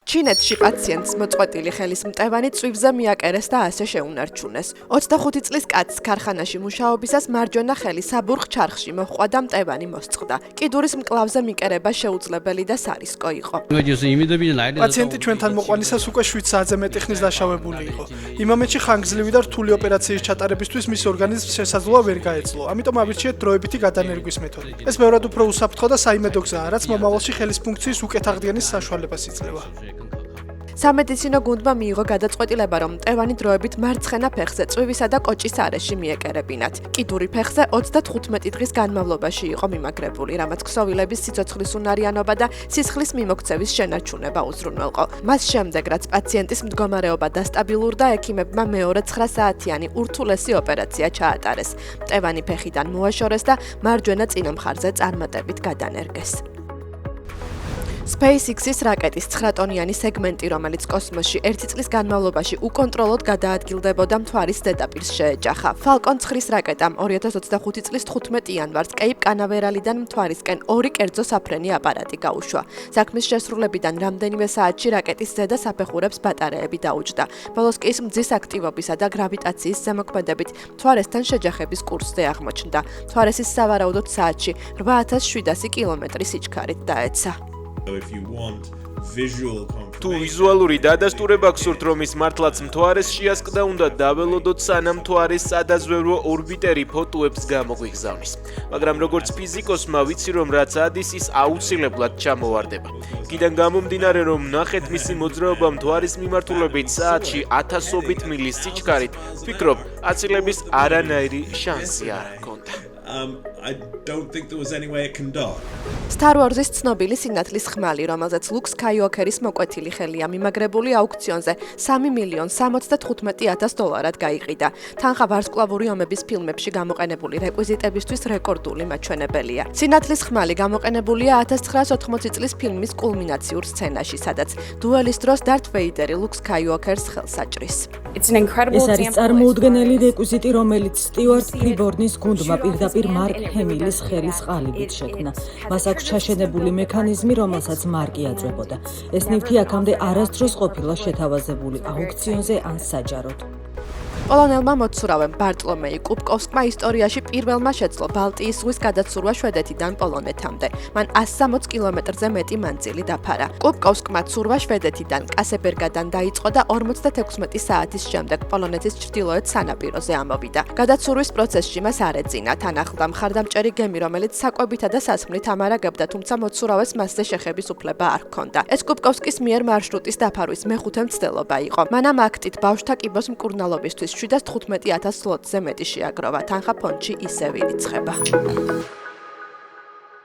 ჩინეთში პაციენტს მოწყვეტილი ხელის მტევანი წვივზე მიაკერეს და ასე შეუნარჩუნეს. 25 წლის კაცს ქარხანაში მუშაობისას მარჯვენა ხელი საბურხ ჩარხში მოჰყვა და მტევანი მოსწყდა. კიდურის მკლავზე მიკერება შეუძლებელი და სარისკო იყო. პაციენტი ჩვენთან მოყვანისას უკვე 7 საათზე მეტი ხნის დაშავებული იყო. იმ მომენტში ხანგრძლივი და რთული ოპერაციის ჩატარებისთვის მის ორგანიზმს შესაძლოა ვერ გაეძლო. ამიტომ ავირჩიეთ დროებითი გადანერგვის მეთოდი. ეს ბევრად უფრო უსაფრთხო და საიმედო გზაა, რაც მომავალში ხელის ფუნქციის უკეთ აღდგენის საშუალებას იძლევა. სამედიცინო გუნდმა მიიღო გადაწყვეტილება, რომ მტევანი დროებით მარცხენა ფეხზე წვივისა და კოჭის არეში მიეკერებინათ. კიდური ფეხზე 35 დღის განმავლობაში იყო მიმაგრებული, რამაც ქსოვილების სიცოცხლის უნარიანობა და სისხლის მიმოქცევის შენარჩუნება უზრუნველყო. მას შემდეგ, რაც პაციენტის მდგომარეობა დასტაბილურდა, ექიმებმა მეორე 9 საათიანი ურთულესი ოპერაცია ჩაატარეს. მტევანი ფეხიდან მოაშორეს და მარჯვენა წინა მხარზე წარმატებით გადანერგეს. SpaceX-ის რაკეტის 9 ტონიანი სეგმენტი, რომელიც კოსმოსში 1 წლის განმავლობაში უკონტროლოდ გადაადგილდებოდა მთვარის ზედაპირს შეეჯახა. Falcon 9-ის რაკეტამ 2025 წლის 15 იანვარს კეიპ კანავერალიდან მთვარისკენ 2 კერძო საფრენი აპარატი გაუშვა. საქმის შესრულებიდან რამდენიმე საათში რაკეტის ზედა საფეხურებს ბატარეები დაუჯდა. ბოლოს კი ის მძის აქტივობისა და გრავიტაციის ზემოქმედებით მთვარესთან შეჯახების კურსზე აღმოჩნდა. მთვარესის სავარაუდოდ საათში 8700 კილომეტრი სიჩქარით დაეცა. თუ ვიზუალური დადასტურება გსურთ, რომ ის მართლაც მთვარეს შეასკდა, უნდა დაველოდოთ, სანამ მთვარის სადაზვერვო ორბიტერი ფოტოებს გამოგვიგზავნის. მაგრამ როგორც ფიზიკოსმა ვიცი, რომ რაც ადის, ის აუცილებლად ჩამოვარდება. იქიდან გამომდინარე, რომ ნახეთ მისი მოძრაობა მთვარის მიმართულებით საათში 1000-ობით მილის სიჩქარით, ვფიქრობ, აცილების არანაირი შანსი არ ჰქონდა. Star Wars-ის ცნობილი სინათლის ხმალი, რომელზეც Luke Skywalker-ის მოკვეთილი ხელია მიმაგრებული აუქციონზე $3,075,000 გაიყიდა. თანხა ვარსკვლავური ომების ფილმებში გამოყენებული რეკვიზიტებისთვის რეკორდული მაჩვენებელია. სინათლის ხმალი გამოყენებულია 1980 წლის ფილმის კულმინაციურ სცენაში, სადაც დუელის დროს Darth Vader Luke Skywalker-ს ხელს აჭრის. ეს არის წარმოუდგენელი რეკვიზიტი, რომელიც სტიუარტ ფრიბორნის გუნდმა პირდაპირ მარკ ჰემილის ხელის ყალიბით შექმნა. მას აქვს ჩაშენებული მექანიზმი, რომელსაც მარკი აწვებოდა. ეს ნივთი აქამდე არასდროს ყოფილა შეთავაზებული აუქციონზე ან საჯაროდ. პოლონელმა მოცურავემ ბარტლომეი კუბკოვსკმა ისტორიაში პირველმა შეძლო ბალტიის ზღვის გადაცურვა შვედეთიდან პოლონეთამდე. მან 160 კილომეტრზე მეტი მანძილი დაფარა. კუბკოვსკმა ცურვა შვედეთიდან კასებერგადან დაიწყო და 56 საათის შემდეგ პოლონეთის ჩრდილოეთ სანაპიროზე ამოვიდა. გადაცურვის პროცესში მას არ ეძინა, თან ახლდა მხარდამჭერი გემი, რომელიც საკვებითა და სასმლით ამარაგებდა, თუმცა მოცურავეს მასზე შეხების უფლება არ ჰქონდა. ეს კუბკოვსკის მიერ მარშრუტის დაფარვის მეხუთე მცდელობა იყო. მან ამ აქტით ბავშვთა კიბოს მკურნალობისთვის 715,000 ზლოტზე მეტი შეაგროვა. თანხა ფონდში ისევ ირიცხება.